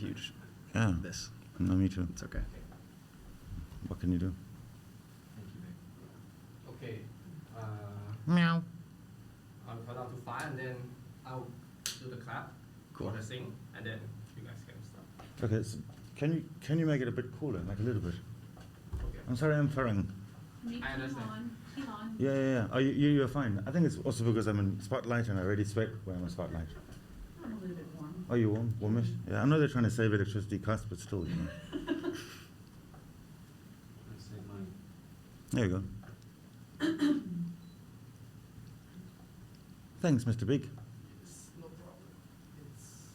huge. Yeah. This. No, me too. It's okay. What can you do? Thank you, babe. Okay. Meow. I'll count down to 5 and then I'll do the clap. Cool. For the sing, and then you guys can start. Okay, so can you make it a bit cooler, like a little bit? Okay. I'm sorry, I'm furring. Make I understand. Elon. Yeah. Oh, you're fine. I think it's also because I'm in spotlight and I already sweat when I'm in spotlight. I'm a little bit warm. Oh, you warm? Warmish? Yeah, I know they're trying to save electricity costs, but still, you know. Let's say mine. There you go. Thanks, Mr. Big. It's no problem. It's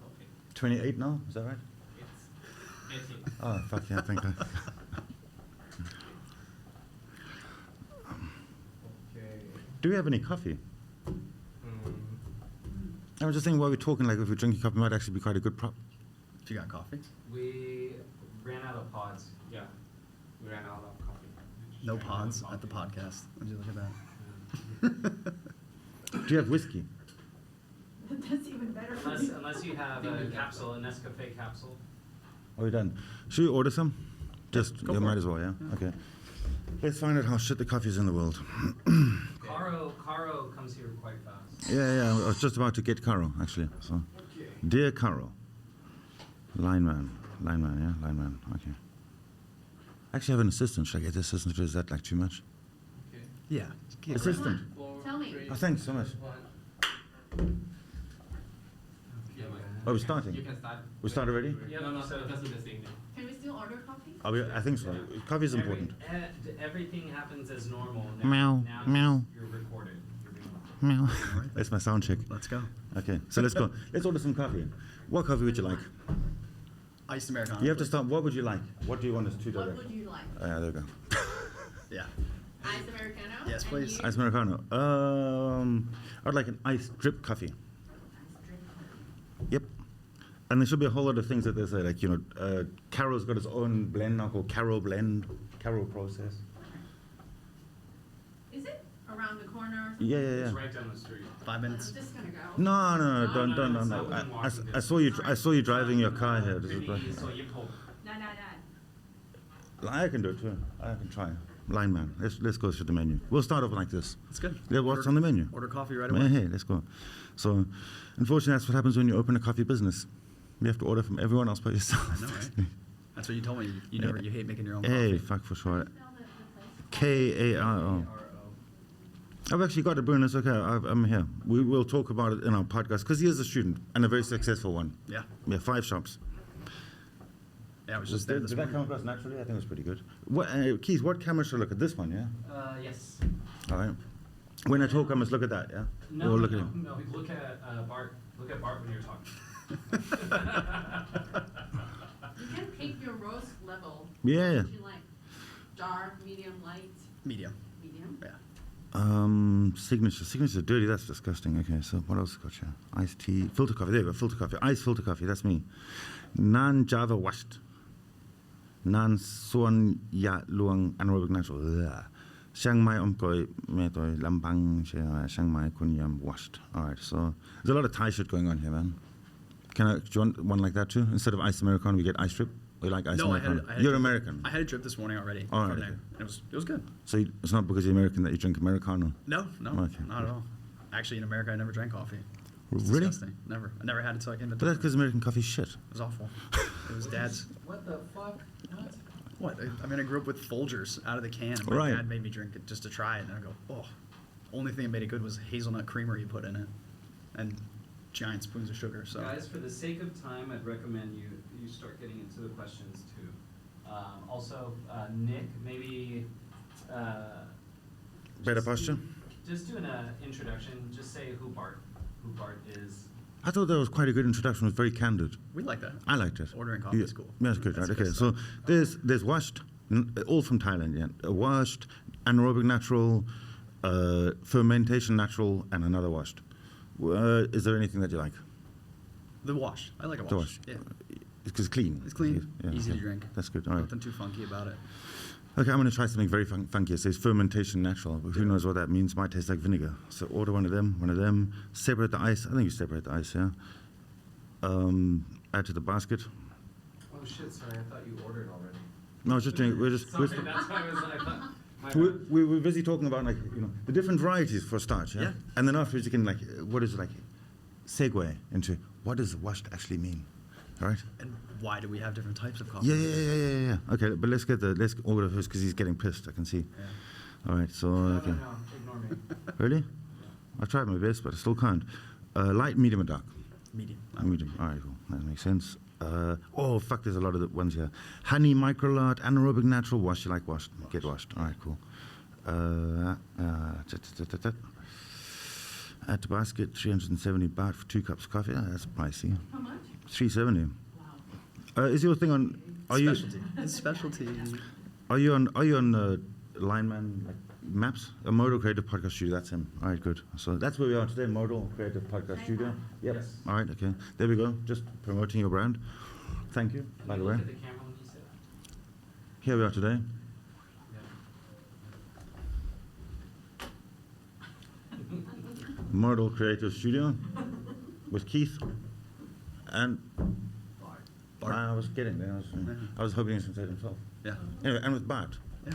okay. 28 now, is that right? It's 18. Oh, fuck yeah, thank God. Okay. Do we have any coffee? Mm. I was just thinking while we're talking, like if we're drinking coffee, it might actually be quite a good prop. If you got coffee. We ran out of pods. Yeah. We ran out of coffee. No Ran out of pods coffee. at the podcast. Would you look at that? Do you have whiskey? That's even better for Unless, me. unless you have a capsule, a Nescafe capsule. Are we done? Should we order some? Just, go you for might it. as well, yeah? Okay. Let's find out how shit the coffee is in the world. Caro comes here quite fast. Yeah, I was just about to get Caro, actually. So, Okay. dear Caro, lineman, okay. I actually have an assistant. Should I get the assistant? Or is that like too much? Okay. Yeah. Keep it. Assistant. 4, Tell me. 3, Oh, thanks so much. 1. Yeah, Oh, we're starting. You can start. We start already? Yeah, No, so- just do the thing. Can we still order coffee? I think so. Coffee is important. Everything happens as normal. Now, Meow, now meow. You're recorded. You're being recorded. Meow. That's my sound check. Let's go. Okay, so let's go. Let's order some coffee. What coffee would you like? Iced Americano. You have to please. start. What would you like? What do you want us to What direct? would you like? There we go. Yeah. Iced Americano? Yes, And please. you? Ice Americano. I'd like an iced drip coffee. Iced drip coffee. Yep. And there should be a whole lot of things that they say, like, Caro's got its own blend now called Caro Blend, Caro Process. Is it around the corner or something? Yeah. It's right down the street. 5 minutes. I'm just gonna go. No, No, don't. it's not within I walking saw you. I saw you driving your car here. This is Pretty, so you pull. No. I can do it too. I can try. Lineman. Let's go through the menu. We'll start off like this. That's good. Yeah, what's on the menu? Order coffee right Yeah, away. hey, let's go. So, unfortunately, that's what happens when you open a coffee business. You have to order from everyone else but yourself. I know, right? That's what you told me. You hate making your own Hey, coffee. fuck for sure. Spell the place. Karo. I've actually got it, Bruno. It's okay. I'm here. We will talk about it in our podcast because he is a student and a very successful one. Yeah. We have 5 shops. Yeah, I was just there Did this that morning. come across naturally? I think it was pretty good. Keith, what camera should I look at? This one, yeah? Yes. All right. When I talk, I must look at that, yeah? No, Or look no, at him. no. Look at Bart. Look at Bart when you're talking. You can pick your roast level. Yeah. What would you like? Dark, medium, light, Medium. medium? Yeah. Signature. Signature dirty, that's disgusting. Okay, so what else got you? Iced tea. Filter coffee. There you go, filter coffee. Iced filter coffee, that's me. Non-Java washed. Non-Suan Ya Luang anaerobic natural. Ugh. Chiang Mai Omkoi Metoi Lampang Chiang Mai Kunyam washed. Alright, so there's a lot of Thai shit going on here, man. Do you want one like that too? Instead of iced Americano, we get ice drip? Or you like ice No, I Americano? had a You're drip. American. I had a drip this morning already. All from right, there. okay. It was good. So it's not because you're American that you drink Americano? No, Okay. not at all. Actually, in America, I never drank coffee. It's Really? disgusting. Never. I never had it until I came to But that's Denver. because American coffee's shit. It was awful. It was dad's. What the fuck? What? What? I mean, I grew up with Folgers out of the can. My Right. dad made me drink it just to try it, and I go, oh. Only thing that made it good was hazelnut creamer he put in it, and giant spoons of sugar. So. Guys, for the sake of time, I'd recommend you start getting into the questions too. Also, Nick, maybe. Better just posture? Just do an introduction. Just say who Bart is. I thought that was quite a good introduction. It was very candid. We like that. I liked it. Ordering coffee Yeah. is cool. Yeah, that's good. That's Right. good Okay, so stuff. there's washed, all from Thailand. Yeah, washed, anaerobic natural, fermentation natural, and another washed. Is there anything that you like? The wash. I like a wash. The wash. Yeah. It's clean. It's clean, Yeah, easy okay. to drink. That's good. All right. Nothing too funky about it. Okay, I'm going to try something very funky. It says fermentation natural. Who knows what that means? Might taste like vinegar. So order one of them. Separate the ice. I think you separate the ice, yeah. add to the basket. Oh shit, sorry, I thought you ordered already. No, I was just doing. Sorry, that's why I was like, my We're, bad. we're busy talking about like the different varieties for a start, yeah? Yeah. And then afterwards you can like what is it like segue into what does washed actually mean, all right? And why do we have different types of coffee? Yeah. Okay, but let's order first because he's getting pissed. I can see. Yeah. All right, so No, okay. no, ignore me. Really? I tried my best, but I still can't. Light, medium, or dark? Medium. Medium. All right, cool. That makes sense. Oh fuck, there's a lot of the ones here. Honey, microlard, anaerobic, natural, wash. You like washed? Get washed. All right, cool. Add to basket, 370 baht for 2 cups of coffee. Ah, that's pricey. How much? 370. Wow. Is your thing on? Are you Specialty. It's specialty. are you on Lineman like Maps? A Modal Creative Podcast Studio. That's him. All right, good. So that's where we are today. Modal Creative Podcast Studio. Yep. Yes. All right. Okay. There we go. Just promoting your brand. Thank you. Can By you the way, look at the camera when you say that? here we are today. Model Creative Studio with Keith and Bart. I was getting there. I was hoping he was going to say it himself. Yeah. Anyway, and with Bart. Yeah.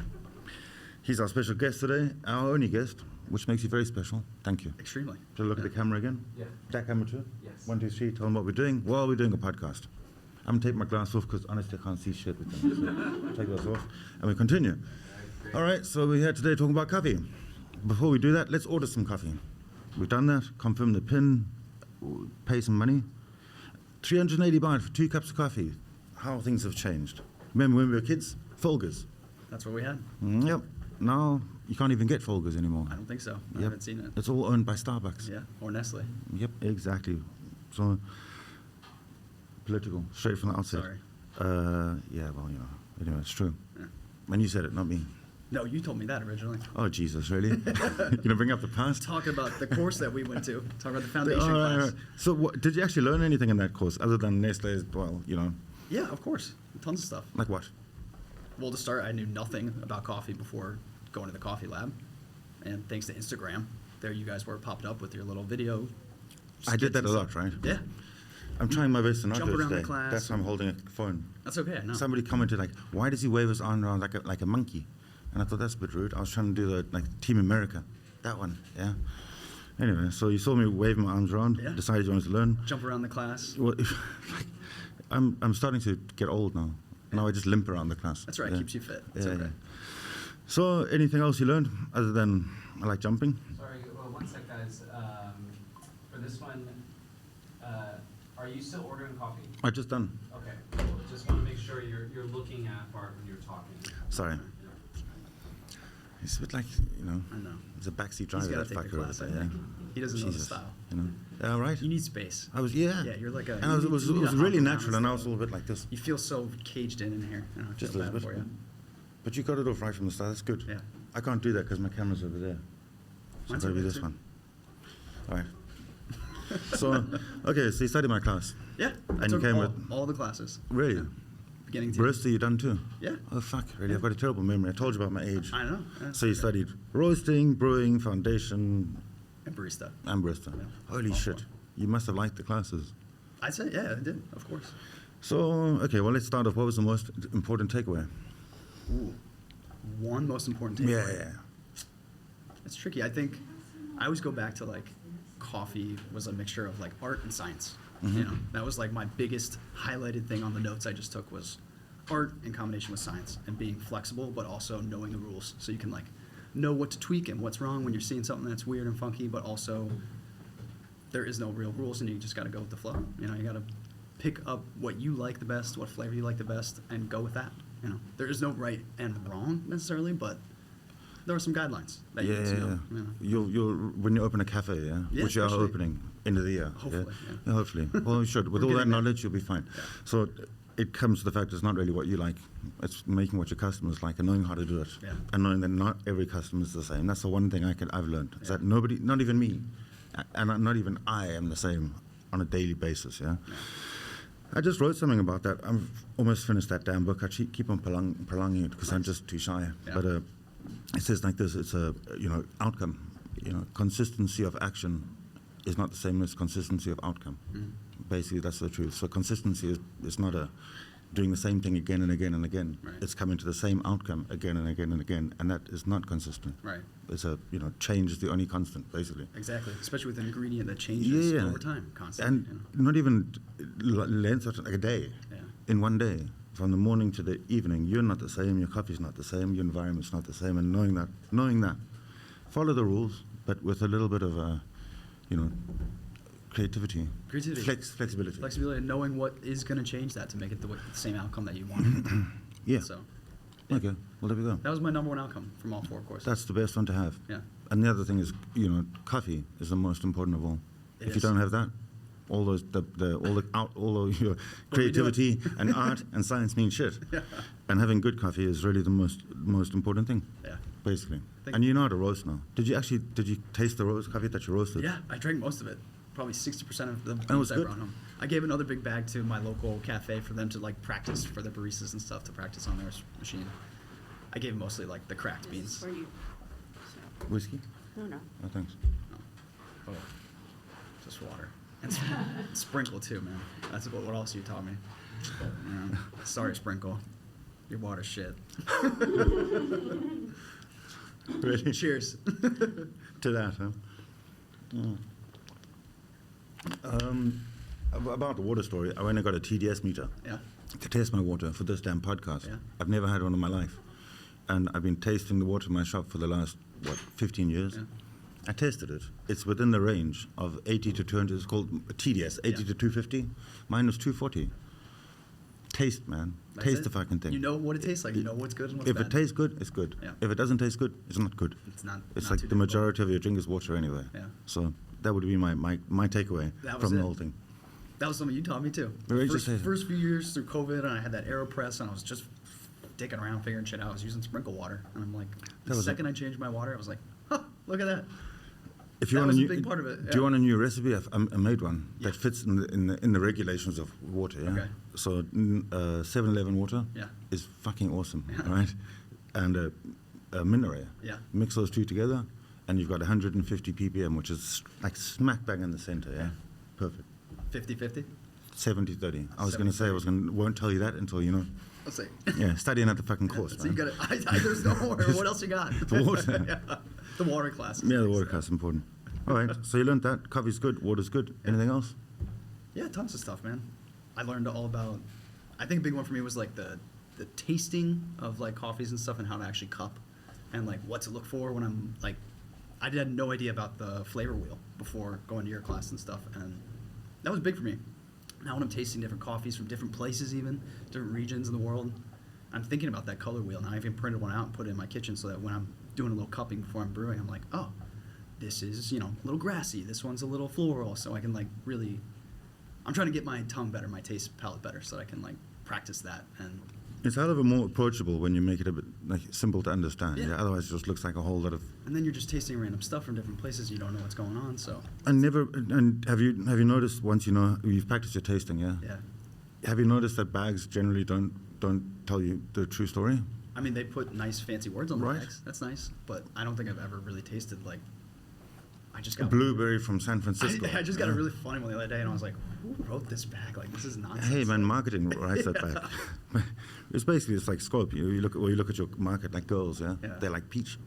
He's our special guest today, our only guest, which makes you very special. Thank you. Extremely. So look at the camera again. Yeah. That camera too. Yes. 1, 2, 3. Tell them what we're doing. Well, we're doing a podcast. I'm going to take my glass off because honestly I can't see shit with them. So take those off and we continue. All right, so we're here today talking about coffee. Before we do that, let's order some coffee. We've done that, confirm the PIN, pay some money. 380 baht for 2 cups of coffee. How things have changed. Remember when we were kids? Folgers. That's what we had. Yep. Now you can't even get Folgers anymore. I don't think so. I Yep. haven't seen it. It's all owned by Starbucks. Yeah. Or Nestle. Yep, exactly. So political, straight from the outset. Sorry. Yeah, well, anyway, it's true. Yeah. And you said it, not me. No, you told me that originally. Oh, Jesus, really? You're going to bring up the past? Talk about the course that we went to. Talk about the foundation All right, all class. right. So did you actually learn anything in that course other than Nestle's, well, Yeah, of course. Tons of stuff. like what? Well, to start, I knew nothing about coffee before going to the coffee lab. And thanks to Instagram, there you guys were popped up with your little video. I did skits that a and lot, stuff. right? Yeah, I'm trying my best to not Jump do it around the today. class That's why I'm and- holding a phone. that's okay. I know. Somebody commented like, "Why does he wave his arm around like a monkey?" And I thought that's a bit rude. I was trying to do the Team America, that one. Yeah. Anyway, so you saw me wave my arms around. Yeah. Decided you wanted to learn. Jump around the class. Well, I'm starting to get old now. Now I just limp around the class. That's right. Yeah. Keeps you fit. That's Yeah, okay. yeah. So anything else you learned other than I like jumping? Sorry, well, one sec, guys. For this one, are you still ordering coffee? I just done. Okay, cool. Just want to make sure you're looking at Bart when you're talking. Sorry. It's a bit like I know. it's a backseat He's driver. got That to take fucker your over class, I there, think. He doesn't know the Jesus, style. All right. You need space. I was yeah. Yeah, you're like a. And I was, you it was, need it was to really hop around natural, and I was a stuff. little bit like this. You feel so caged in here. I know, I Just feel a bad little for bit. you. But you got it off right from the start. That's good. Yeah. I can't do that because my camera's over there. So Mine's it's got to be over this too. one. All right. So, okay, so you studied my class. Yeah. I And you took came all, with all the classes. really Beginning to. barista. You done too? Yeah. Oh fuck! Really, I've got a terrible memory. I told you about my age. I know. Yeah. So you studied roasting, brewing, foundation, And barista. and barista. Yeah. Holy All shit! four. You must have liked the classes. I'd say, yeah, I did, of course. So, okay, well, let's start off. What was the most important takeaway? Ooh. One most important takeaway. Yeah. It's tricky. I think I always go back to like coffee was a mixture of like art and science. Mm-hmm. You know, that was like my biggest highlighted thing on the notes I just took was art in combination with science and being flexible, but also knowing the rules so you can like know what to tweak and what's wrong when you're seeing something that's weird and funky, but also there is no real rules and you just got to go with the flow. You know, you got to pick up what you like the best, what flavor you like the best, and go with that. You know, there is no right and wrong necessarily, but there are some guidelines that you need to know. You know. You'll when you open a cafe, yeah, Yeah, which you are especially. opening end of the year. Hopefully, yeah. yeah. Yeah, hopefully. Well, you should. With We're all that getting there. knowledge, you'll be fine. Yeah. So it comes to the fact it's not really what you like. It's making what your customers like and knowing how to do it. Yeah. And knowing that not every customer is the same. That's the one thing I've learned. Is Yeah. that nobody, not even me, and not even I am the same on a daily basis, yeah? I just wrote something about that. I've almost finished that damn book. I keep on prolonging it because I'm just too shy. Yeah. But it says like this, it's a, outcome. Consistency of action is not the same as consistency of outcome. Basically, that's the truth. So consistency is not a doing the same thing again and again and again. Right. It's coming to the same outcome again and again and again, and that is not consistent. Right. It's a change is the only constant, basically. Exactly. Especially with an ingredient that changes Yeah. over time, constantly. And not even length of like a day. Yeah. In one day, from the morning to the evening, you're not the same. Your coffee's not the same. Your environment's not the same. And knowing that, follow the rules, but with a little bit of creativity. Creativity. Flexibility. Flexibility and knowing what is going to change that to make it the same outcome that you want. Yeah. So Okay. Well, there we go. that was my number one outcome from all 4 courses. That's the best one to have. Yeah. And the other thing is, coffee is the most important of all. It If you is. don't have that, all of your creativity and art and science mean shit. Yeah. And having good coffee is really the most important thing. Yeah. Basically. Thank And you know how to roast now. Did you taste the roast coffee that you roasted? Yeah, I drank most of it. Probably 60% of the And it was beans I good? brought home. I gave another big bag to my local cafe for them to like practice for their baristas and stuff to practice on their machine. I gave mostly like the cracked This is beans. for you. So, Whiskey? no. Oh, thanks. Oh, just water and sprinkle too, man. That's what else you taught me. Yeah. Sorry, sprinkle. Your water's shit. Really? Cheers. To that, huh? Mm. About the water story, I went and got a TDS meter Yeah. to taste my water for this damn podcast. Yeah. I've never had one in my life. And I've been tasting the water in my shop for the last, 15 years? Yeah. I tested it. It's within the range of 80 to 200. It's called TDS, 80 Yeah. to 250. Mine was 240. Taste, man. That's Taste it. the fucking thing. You know what it tastes like. You know what's good and what's If bad. it tastes good, it's good. Yeah. If it doesn't taste good, it's not good. It's not. It's not like too the difficult. majority of your drink is water anyway. Yeah. So that would be my takeaway That was from the it. whole thing. That was something you taught me too. Very just say- First few years through COVID, and I had that AeroPress, and I was just dicking around figuring shit out. I was using sprinkle water, and I'm like, the was second I changed my water, I was like, huh, look at that. If you That want was a a new, big part of it, Do yeah. you want a new recipe? I made one Yeah. that fits in the regulations of water. Yeah. Okay. So 7-Eleven water Yeah. is fucking awesome, Yeah. right? And a Mineray. Yeah. Mix those two together, and you've got 150 ppm, which is like smack bang in the center. Yeah. Yeah. Perfect. 50-50? 70-30. I was going to say won't tell you that until Let's see. yeah, studying at the fucking course. So you man. got it. There's no more. What else you got? The water. Yeah. The water classes. Yeah, the water class is important. All right, so you learned that coffee's good, water's good. Anything else? Yeah, tons of stuff, man. I learned all about. I think a big one for me was like the tasting of like coffees and stuff and how to actually cup, and like what to look for when I'm like. I had no idea about the flavor wheel before going to your class and stuff, and that was big for me. Now when I'm tasting different coffees from different places, even different regions in the world, I'm thinking about that color wheel. Now I even printed one out and put it in my kitchen so that when I'm doing a little cupping before I'm brewing, I'm like, oh, this is a little grassy. This one's a little floral, so I can like really. I'm trying to get my tongue better, my taste palate better, so that I can like practice that. And It's hell of a more approachable when you make it a bit like simple to understand. Yeah. Yeah. Otherwise, it just looks like a whole lot of. then you're just tasting random stuff from different places. You don't know what's going on. So And have you noticed once you've practiced your tasting? Yeah. yeah, Have you noticed that bags generally don't tell you the true story? I mean they put nice fancy words on the Right. bags. That's nice, but I don't think I've ever really tasted like. I just got Blueberry from San Francisco. I just got a Yeah. really funny one the other day, and I was like, "Who wrote this bag? Like, this is nonsense." Hey man, Like, marketing writes that back. it's like scope. You look at your market like girls. Yeah. Yeah. They like peach.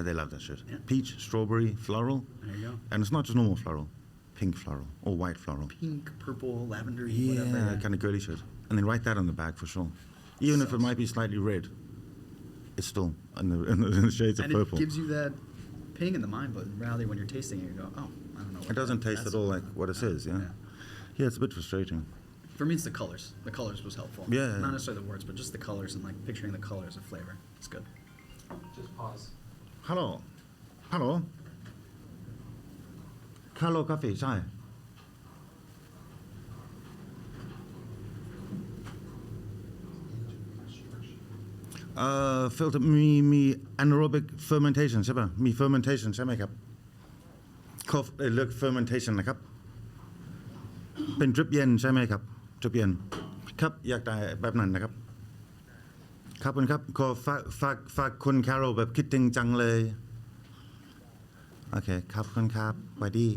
They love that shit. Yeah. Peach, strawberry, floral, There you go. and it's not just normal floral, pink floral or white floral. Pink, purple, lavender, Yeah, whatever. kind of girly shit. And then write that on the bag for sure. Even if it Sounds- might be slightly red, it's still in the shades of And purple. it gives you that ping in the mind, but rather when you're tasting it, you go, "Oh, I don't know." What It doesn't that- taste that's at all like what it says. Yeah. Yeah, it's a bit frustrating. For me, it's the colors. The colors was helpful. Yeah. Not necessarily the words, but just the colors and like picturing the colors of flavor. It's good. Just pause. Hello. Hello. Hello coffee ใช่ filter มี anaerobic fermentation ใช่ป่ะ มี fermentation ใช่ไหมครับเลือก fermentation นะครับ เป็น drip เย็นใช่ไหมครับ drip เย็นครับอยากได้แบบนั้นนะครับ ครับคุณครับขอฝากคุณแคโรลแบบคิดถึงจังเลย โอเคครับคุณครับสวัสดี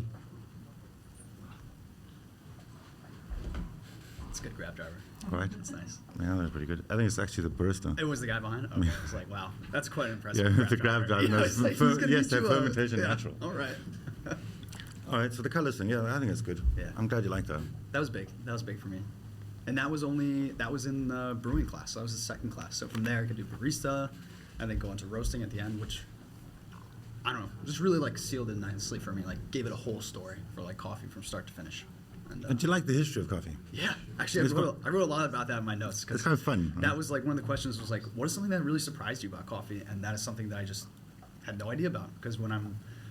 It's a good Grab driver. All right. It's nice. Yeah, that's pretty good. I think it's actually the barista. It was the guy behind it? Okay, I was like, wow, that's quite impressive. Yeah, the Grab driver. Yeah, it's like, he's gonna yes, get you they're fermentation yeah, natural. All right. All right, so the colors thing, yeah, I think it's good. Yeah. I'm glad you like that. That was big. That was big for me. And that was in the brewing class. That was the second class. So from there, I could do barista and then go into roasting at the end, which, I don't know, just really like sealed it nicely for me. Like gave it a whole story for like coffee from start to finish. And, And do you like the history of coffee? yeah, actually, It's I wrote a lot about that in my notes. 'Cause It's kind of fun. that was like one of the questions was like, what is something that really surprised you about coffee? And that is something that I just had no idea about. Because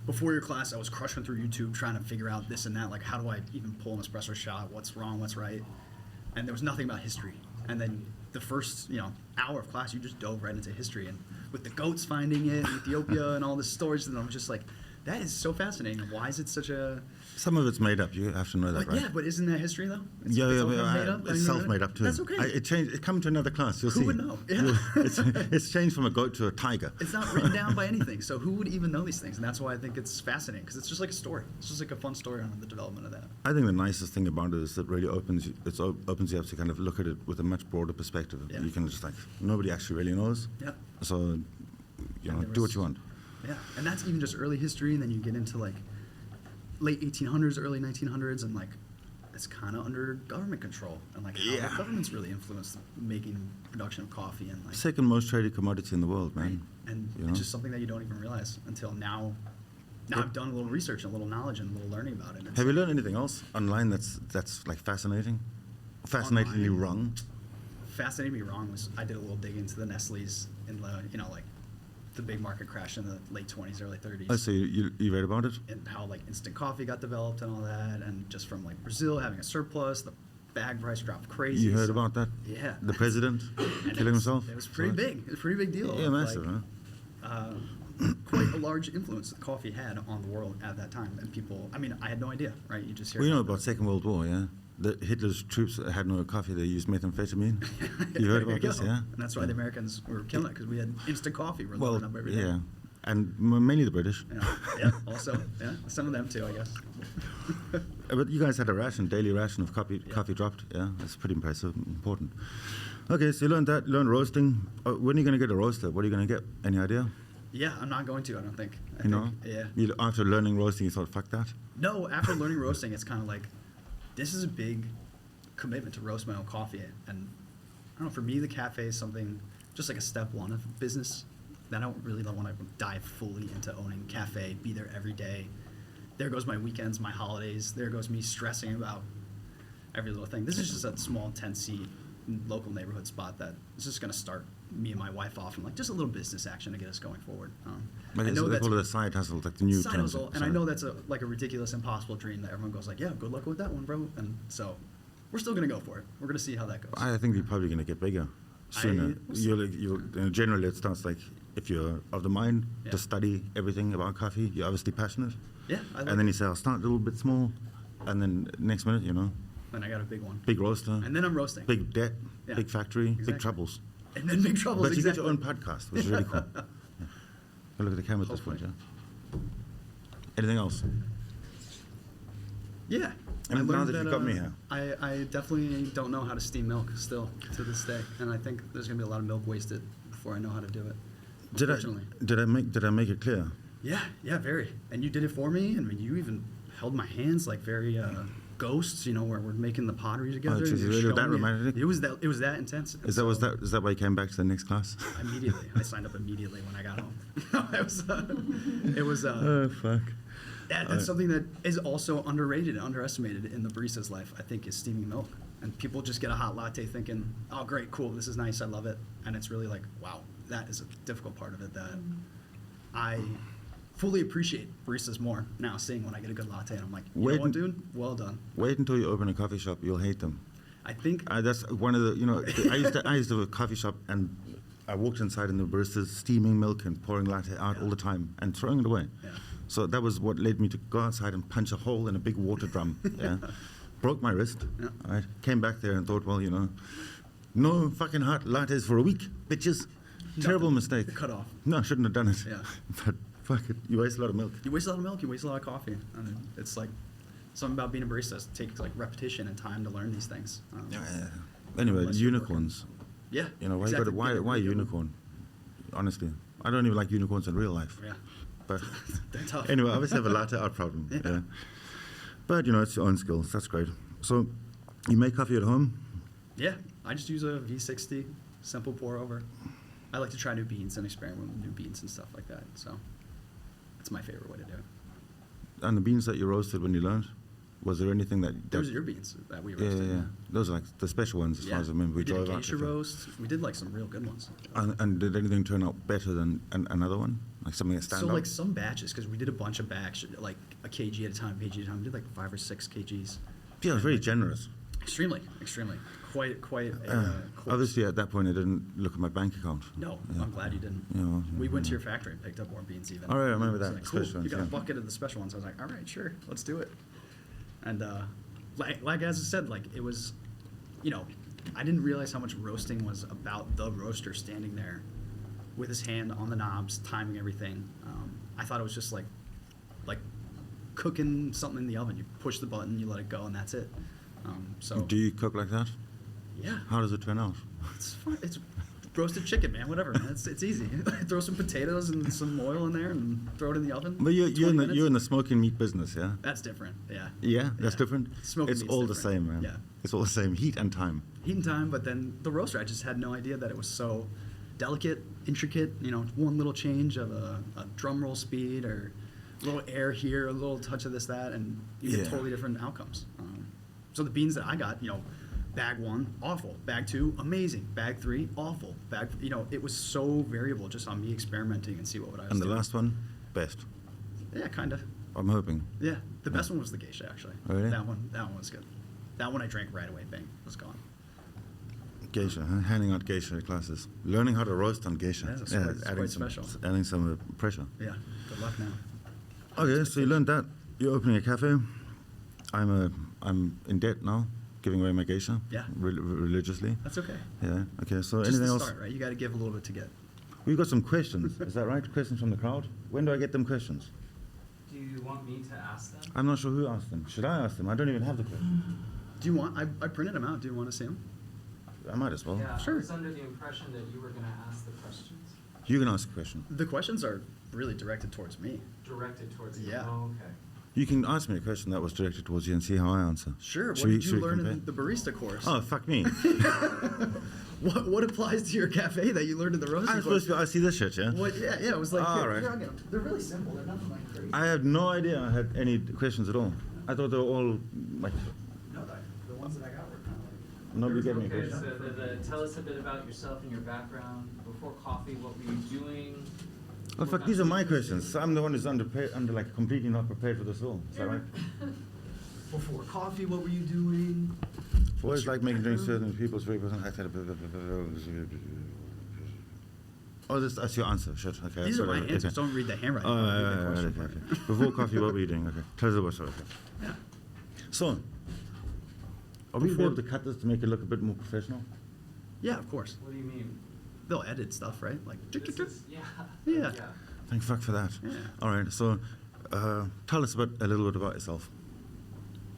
before your class, I was crushing through YouTube trying to figure out this and that. Like, how do I even pull an espresso shot? What's wrong? What's right? And there was nothing about history. And then the first, hour of class, you just dove right into history. And with the goats finding it in Ethiopia and all the stories, and I'm just like, that is so fascinating. Why is it such a... Some of it's made up. You have to know that, But right? yeah, but isn't that history though? It's Yeah, all yeah, made up. I it's mean, self-made up too. That's okay. It changed. It come to another class. You'll Who see. would know? Yeah. It's changed from a goat to a tiger. It's not written down by anything, so who would even know these things? And that's why I think it's fascinating, because it's just like a story. It's just like a fun story on the development of that. I think the nicest thing about it is it really opens you up to kind of look at it with a much broader perspective. Yeah. You can just like nobody actually really knows. Yeah. So, And do there what was- you want. Yeah, and that's even just early history, and then you get into like late 1800s, early 1900s, and like it's kind of under government control, and like how Yeah. the government's really influenced making production of coffee, and like Second most traded commodity in the world, right? man. And You know? it's just something that you don't even realize until now. Now I've done a little research and a little knowledge and a little learning about it. and it's Have you like- learned anything else online that's like fascinating, fascinatingly Online? wrong? Fascinated me wrong was I did a little dig into the Nestle's in the like the big market crash in the late 20s, early 30s. Oh, so you read about it? And how like instant coffee got developed and all that, and just from like Brazil having a surplus, the bag price dropped crazy. You heard so- about that? Yeah. The president And it killing was- himself? It was pretty big. It was a pretty big deal. Yeah, of, massive, like, huh? Quite a large influence that coffee had on the world at that time, and people. I mean, I had no idea, right? You just hear. Well, you know about Second World War, yeah? Hitler's troops had no coffee; they used methamphetamine. You heard There about this, go. yeah? And that's why the Americans were killing it, because we had instant coffee. We're Well, loading up every day. yeah, and mainly the British. Yeah. Also, yeah, some of them too, I guess. But you guys had a daily ration of coffee. Yeah. Coffee dropped, yeah. That's pretty impressive, important. Okay, so you learned that. You learned roasting. When are you going to get a roaster? What are you going to get? Any idea? Yeah, I'm not going to. I don't think. I You know? think, yeah. After learning roasting, you thought, "Fuck that." No, after learning roasting, it's kind of like, this is a big commitment to roast my own coffee. And I don't know, for me, the cafe is something, just like a step one of business, that I don't really want to dive fully into owning cafe, be there every day. There goes my weekends, my holidays. There goes me stressing about every little thing. This is just a small 10-seat local neighborhood spot that is just going to start me and my wife off and like just a little business action to get us going forward. But I know they that's call it a side hustle, like the new side term. hustle, and I know that's a ridiculous, impossible dream that everyone goes like, yeah, good luck with that one, bro. And so we're still gonna go for it. We're gonna see how that goes. I think you're probably going to get bigger sooner. We'll see. Generally, it starts like if you're of the mind Yeah. to study everything about coffee, you're obviously passionate. Yeah, I like And then it. you say, I'll start a little bit small. And then next minute, Then I got a big one. big roaster, And then I'm roasting. big debt, Yeah, big factory, exactly. big troubles. And then big troubles. But you get exactly. your own podcast, which is really cool. Yeah. Go look at the camera at this point, Hopefully. yeah. Anything else? Yeah. And I now learned that you've got me here. I definitely don't know how to steam milk still to this day, and I think there's gonna be a lot of milk wasted before I know how to do it. Unfortunately. Did I make it clear? Yeah, very. And you did it for me. I mean, you even held my hands like very ghosts, where we're making the pottery together. geez, and you're really that showing me. romantic? It was that intense. Is that why you came back to the next class? Immediately, I signed up immediately when I got home. it was. Oh fuck. That's something that is also underrated and underestimated in the barista's life. I think is steaming milk, and people just get a hot latte thinking, "Oh, great, cool, this is nice, I love it," and it's really like, wow, that is a difficult part of it that I fully appreciate baristas more now, seeing when I get a good latte and I'm like, you Wait know what, un- dude, well done. Wait until you open a coffee shop, you'll hate them. I think That's one of the, I used to have a coffee shop and I walked inside and the baristas steaming milk and pouring latte out Yeah. all the time and throwing it away. Yeah. So that was what led me to go outside and punch a hole in a big water drum. Yeah. Broke my wrist. Yeah. All right. Came back there and thought, well, no fucking hot lattes for a week, bitches. Terrible mistake. cut off. No, I shouldn't have done it. Yeah. But fuck it, you waste a lot of milk. You waste a lot of milk, you waste a lot of coffee. I mean, it's like something about being a barista. It takes like repetition and time to learn these things. Anyway, Unless you're unicorns. Yeah. You know, exactly. why Yeah, why really good one. unicorn? Honestly, I don't even like unicorns in real life. Yeah. But They're tough. anyway, obviously I have a latte art problem. Yeah. Yeah. But you know, it's your own skills. That's great. So, you make coffee at home? Yeah, I just use a V60, simple pour over. I like to try new beans and experiment with new beans and stuff like that. So it's my favorite way to do it. And the beans that you roasted when you learned, was there anything that? Those are your beans that we Yeah, roasted. yeah, yeah. Those are like the special ones, as far as I remember. we did a drove out geisha to them. roast. We did like some real good ones. And did anything turn out better than another one? Like something that stands So out? like some batches, because we did a bunch of batch, like a kg at a time, kg at a time. We did like 5 or 6 kgs. Yeah, it was very generous. Extremely. Quite a course. Obviously, at that point, I didn't look at my bank account. No, Yeah. I'm glad you didn't. Yeah, well, We yeah, went to yeah. your factory and picked up more beans even. All right, I remember It was that, like, the cool, special you ones, got a yeah. bucket of the special ones. I was like, all right, sure, let's do it. And like as I said, like it was, you know, I didn't realize how much roasting was about the roaster standing there with his hand on the knobs, timing everything. I thought it was just like cooking something in the oven. You push the button, you let it go, and that's it. So Do you cook like that? yeah, How does it turn out? it's fun. It's roasted chicken, man. Whatever, man. It's easy. Throw some potatoes and some oil in there and throw it in the oven. But you're 20 in minutes. the smoking meat business, yeah? That's different. Yeah. Yeah, that's different. Smoking it's meat's all the different. same, man. Yeah. It's all the same. Heat and time. Heat and time, but then the roaster, I just had no idea that it was so delicate, intricate. You know, one little change of a drum roll speed or a little air here, a little touch of this, that, and you get Yeah. totally different outcomes. So the beans that I got, you know, bag 1, awful. Bag 2, amazing. Bag 3, awful. Bag, you know, it was so variable just on me experimenting and see what I was And the doing. last one, best. Yeah, kind of. I'm hoping. Yeah, the best one was the geisha, actually. Oh, really? That one was good. That one I drank right away. Bang, was gone. Geisha, huh? Handing out geisha classes. Learning how to roast on geisha. Yeah, it's quite some, special. Adding some pressure. Yeah, good luck now. Okay, so you learned that. You're opening a cafe. I'm in debt now, giving away my geisha. Yeah. Religiously. That's okay. Yeah. Okay. So Just anything the else? start, right? You got to give a little bit to get. We've got some questions. Is that right? Questions from the crowd. When do I get them questions? Do you want me to ask them? I'm not sure who asked them. Should I ask them? I don't even have the question. Do you want? I printed them out. Do you want to see them? I might as well. Yeah, Sure. I was under the impression that you were gonna ask the questions You can ask a question. The questions are really directed towards me. directed towards you. Yeah. Oh, okay. You can ask me a question that was directed towards you and see how I answer. Sure. Should What we- did should you we learn compare? in the barista course? Oh, fuck me. What applies to your cafe that you learned in the roasting I'm course? supposed to. I see this shit, yeah. What? Yeah, it was like. All here, right. here, I'll get 'em. They're really simple. They're nothing like crazy. I had no idea I had any questions at all. I thought they were all like. No, the ones that I got were kind of like. Nobody gave me a Okay, question. so tell us a bit about yourself and your background. Before coffee, what were you doing? Oh fuck! These are my questions. So I'm the one who's under like completely not prepared for this all. Is that right? Before coffee, what were you doing? Always like making drinks certain people's very person. Oh, that's your answer. Shit. Okay. These are sorry, my okay. answers. Don't read the handwriting. Oh, Read the right, question okay, part. okay. Before coffee, what were you doing? Okay. Tell us about story. Okay. Yeah. So, are we Before- able to cut this to make it look a bit more professional? Yeah, of course. What do you mean? They'll edit stuff, right? Like. This is, yeah. Yeah. Thank fuck for that. Yeah. All right. So, tell us a little bit about yourself.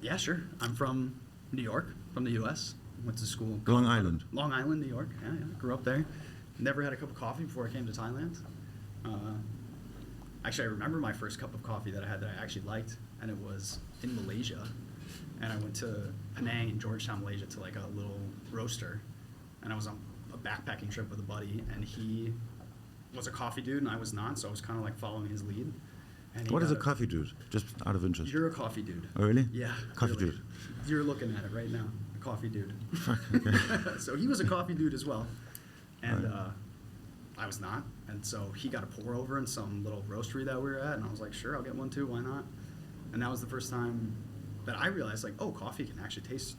Yeah, sure. I'm from New York, from the U.S. Went to school. Long Island. Long Island, New York. Yeah, yeah. Grew up there. Never had a cup of coffee before I came to Thailand. Actually, I remember my first cup of coffee that I had that I actually liked, and it was in Malaysia. And I went to Penang in Georgetown, Malaysia, to like a little roaster. And I was on a backpacking trip with a buddy, and he was a coffee dude, and I was not, so I was kind of like following his lead. And he What is a got coffee dude? Just out of interest. You're a coffee dude. Oh, really? Yeah. Coffee really. dude. You're looking at it right now. A coffee dude. Fuck. Okay. So he was a coffee dude as well. And Right. I was not. And so he got a pour over in some little roastery that we were at. And I was like, sure, I'll get one too. Why not? And that was the first time that I realized, like, oh, coffee can actually taste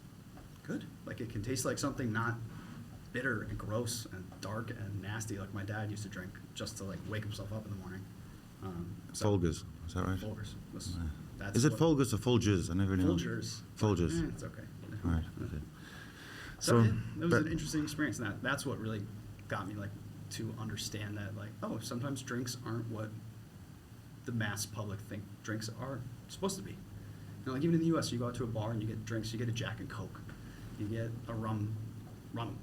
good. Like, it can taste like something not bitter and gross and dark and nasty like my dad used to drink just to, like, wake himself up in the morning. Folgers. Is that right? Folgers. Yeah. That's Is it what- Folgers or Folgers? I never know. Folgers. Folgers. It's okay. All right. Okay. So, yeah, it was but- an interesting experience, and that's what really got me like to understand that, like, oh, sometimes drinks aren't what the mass public think drinks are supposed to be. know, like even in the U.S., you go out to a bar and you get drinks. You get a Jack and Coke, you get a rum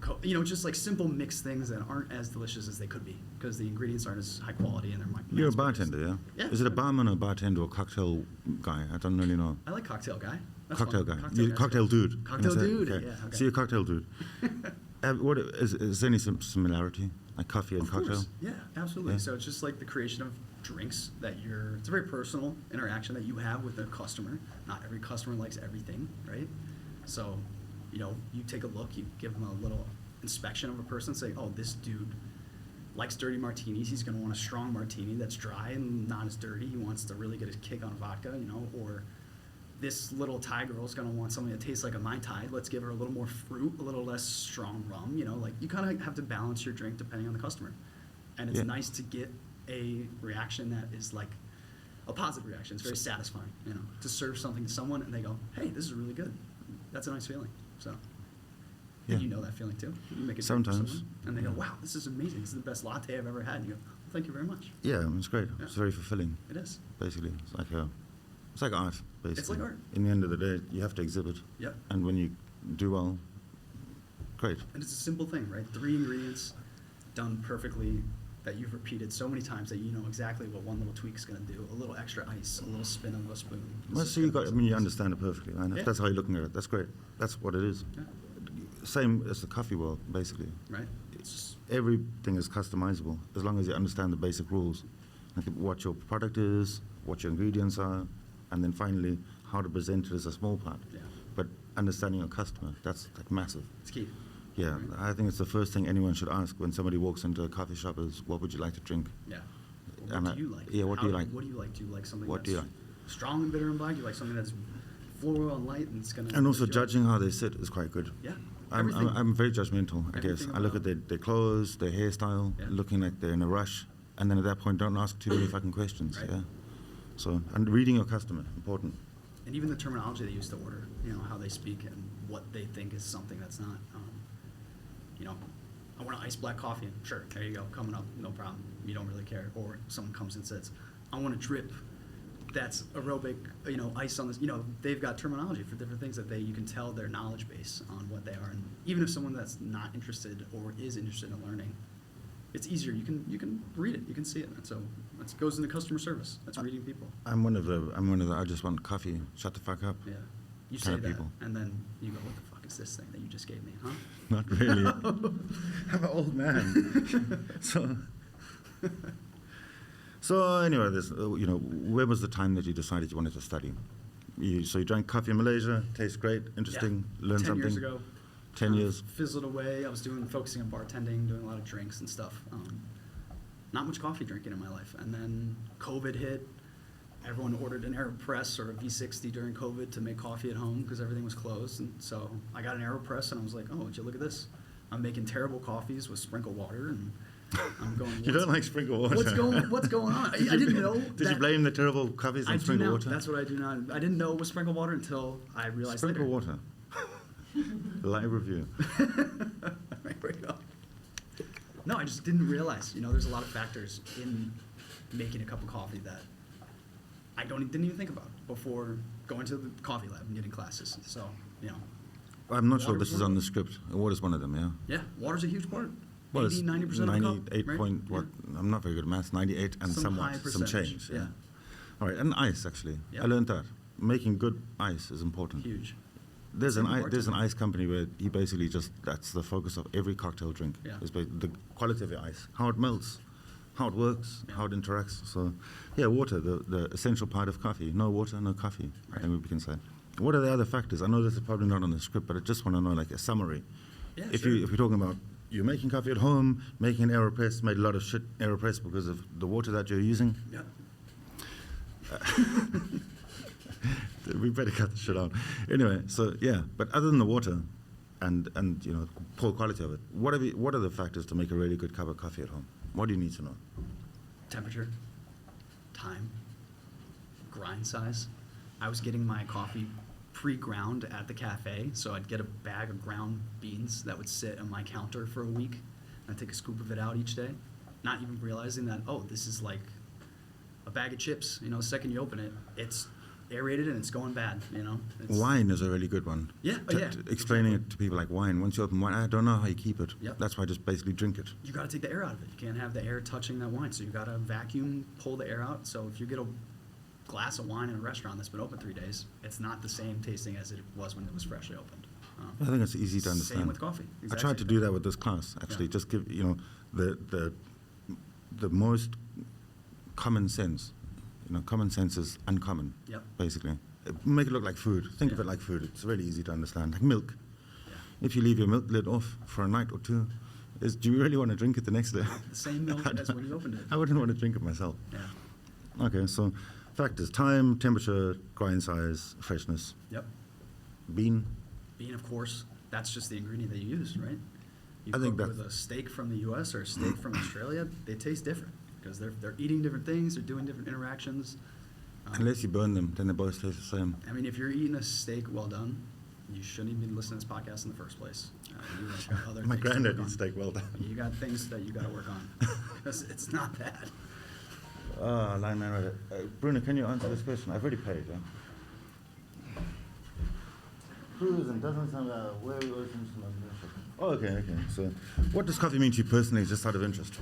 Coke. You know, just like simple mixed things that aren't as delicious as they could be because the ingredients aren't as high quality and they're You're a mass-produced. bartender, yeah? Yeah. Is it a barman or bartender or cocktail guy? I don't really know. I like cocktail guy. That's Cocktail fun. guy. Cocktail, guy's Cocktail good. dude. Cocktail Can I say? dude, Okay. yeah, okay. So you're a cocktail dude. What is there any similarity, like coffee and Of cocktail? course. Yeah, absolutely. Yeah. So it's just like the creation of drinks that it's a very personal interaction that you have with a customer. Not every customer likes everything, right? So, you know, you take a look, you give them a little inspection of a person, say, oh, this dude likes dirty martinis. He's going to want a strong martini that's dry and not as dirty. He wants to really get a kick on vodka, you know, or this little Thai girl's going to want something that tastes like a Mai Tai. Let's give her a little more fruit, a little less strong rum, you know, like you kind of have to balance your drink depending on the customer. And it's Yeah. nice to get a reaction that is like a positive reaction. It's very satisfying, you know, to serve something to someone and they go, hey, this is really good. That's a nice feeling. So, Yeah. and you know that feeling too. You make it Sometimes. and they go, Yeah. wow, this is amazing. This is the best latte I've ever had. And you go, well, thank you very much. Yeah, it's great. Yeah. It's very fulfilling, It is. basically. It's like art, basically. like art. In the end of the day, you have to exhibit. Yep. And when you do well, great. And it's a simple thing, right? 3 ingredients done perfectly that you've repeated so many times that you know exactly what one little tweak's going to do. A little extra ice, a little spin of a spoon. This Well, is so you gonna got, be I mean, you something. understand it perfectly, right? If Yeah. that's how you're looking at it, that's great. That's what it is. Yeah, Same as the coffee world, basically. right? It's just, Everything is customizable as long as you understand the basic rules, like what your product is, what your ingredients are, and then finally how to present it is a small part. yeah, But understanding your customer, that's like massive. it's key. Yeah, Right. I think it's the first thing anyone should ask when somebody walks into a coffee shop is, what would you like to drink? Yeah. And What do you like? yeah, what do you like? What do you like? Do you like something What do that's you like? strong and bitter and black? Do you like something that's floral and light and it's going to... And also judging how they sit is quite good. Yeah. I'm Everything. very judgmental, I guess. Everything I look at about- their clothes, their hairstyle, Yeah. looking like they're in a rush, and then at that point, don't ask too many fucking questions. Right. Yeah. So, and reading your customer, important. And even the terminology they use to order, you know, how they speak and what they think is something that's not. You know, I want an iced black coffee. Sure, there you go, coming up, no problem. You don't really care. Or someone comes and says, I want a drip that's aerobic, you know, ice on this. You know, they've got terminology for different things that you can tell their knowledge base on what they are. And even if someone that's not interested or is interested in learning, it's easier. You can read it, you can see it. And so it goes into customer service. That's reading people. I'm one of the I just want coffee, shut the fuck up. Yeah. You Kind say of that, people. and then you go, what the fuck is this thing that you just gave me, huh? Not really. I'm an old man. So anyway, where was the time that you decided you wanted to study? So you drank coffee in Malaysia, tastes great, interesting, learn 10 something. 10 years ago. 10 years. Fizzled away. I was focusing on bartending, doing a lot of drinks and stuff. Not much coffee drinking in my life. And then COVID hit. Everyone ordered an AeroPress or a V60 during COVID to make coffee at home because everything was closed. And so I got an AeroPress and I was like, oh, would you look at this? I'm making terrible coffees with sprinkled water and I'm going, You don't like sprinkled water. What's going on? I didn't know. Did you blame the terrible coffees I on do sprinkled now. water? That's what I do now. I didn't know it was sprinkled water until I realized Sprinkled later. water. Live review. There we go. No, I just didn't realize. You know, there's a lot of factors in making a cup of coffee that I didn't even think about before going to the coffee lab and getting classes. So, you know, I'm not sure Water's this is one on of the script. Water's one of them, yeah. yeah, water's a huge part. Well, 80, 90% of the cup. 98 right? point, what? I'm not very good at maths. 98 and Some somewhat, high some percentage, change. yeah. All right, and ice, actually. Yeah. I learned that. Making good ice is important. Huge. There's Same an with there's an bartending. ice company where he basically that's the focus of every cocktail drink. Yeah. Is the quality of your ice, how it melts, how it works, Yeah. how it interacts. So, yeah, water, the essential part of coffee. No water, no coffee. Right. I think we can say. What are the other factors? I know this is probably not on the script, but I just want to know like a summary. Yeah, if sure. we're talking about you're making coffee at home, making an AeroPress, made a lot of shit AeroPress because of the water that you're using. Yeah. We better cut the shit out. Anyway, so yeah, but other than the water and poor quality of it, what are the factors to make a really good cup of coffee at home? What do you need to know? Temperature, time, grind size. I was getting my coffee pre-ground at the cafe, so I'd get a bag of ground beans that would sit on my counter for a week. I'd take a scoop of it out each day, not even realizing that, oh, this is like a bag of chips. You know, the second you open it, it's aerated and it's going bad, you know? It's- Wine is a really good one. Yeah, oh, yeah, Explaining it to people like wine. Once you open wine, I don't know how you keep it. Yep. That's why I just basically drink it. You gotta take the air out of it. You can't have the air touching that wine, so you gotta vacuum, pull the air out. So if you get a glass of wine in a restaurant that's been open 3 days, it's not the same tasting as it was when it was freshly opened. I think it's easy to understand. Same with coffee. I tried to do Exactly. that with this class, actually. Yeah. Just give, the most common sense. Common sense is uncommon, Yep. basically. Make it look like food. Think of Yeah. it like food. It's really easy to understand. Like milk. Yeah. If you leave your milk lid off for a night or two, do you really want to drink it the next day? The same milk as when you opened it. I wouldn't want to drink it myself. Yeah. Okay, so factors: time, temperature, grind size, freshness. Yep. Bean. Bean, of course, that's just the ingredient that you use, right? You I think cook that's- with a steak from the U.S. or a steak from Australia, they taste different because they're eating different things, they're doing different interactions. Unless you burn them, then they both taste the same. I mean, if you're eating a steak well done, you shouldn't even be listening to this podcast in the first place. You have other My things to granddad work eats on. steak well done. You got things that you got to work on because it's not bad. Lineman read it. Bruno, can you answer this question? I've already paid, yeah? Cruising doesn't sound where we oceans. Oh, okay. So, what does coffee mean to you personally, just out of interest?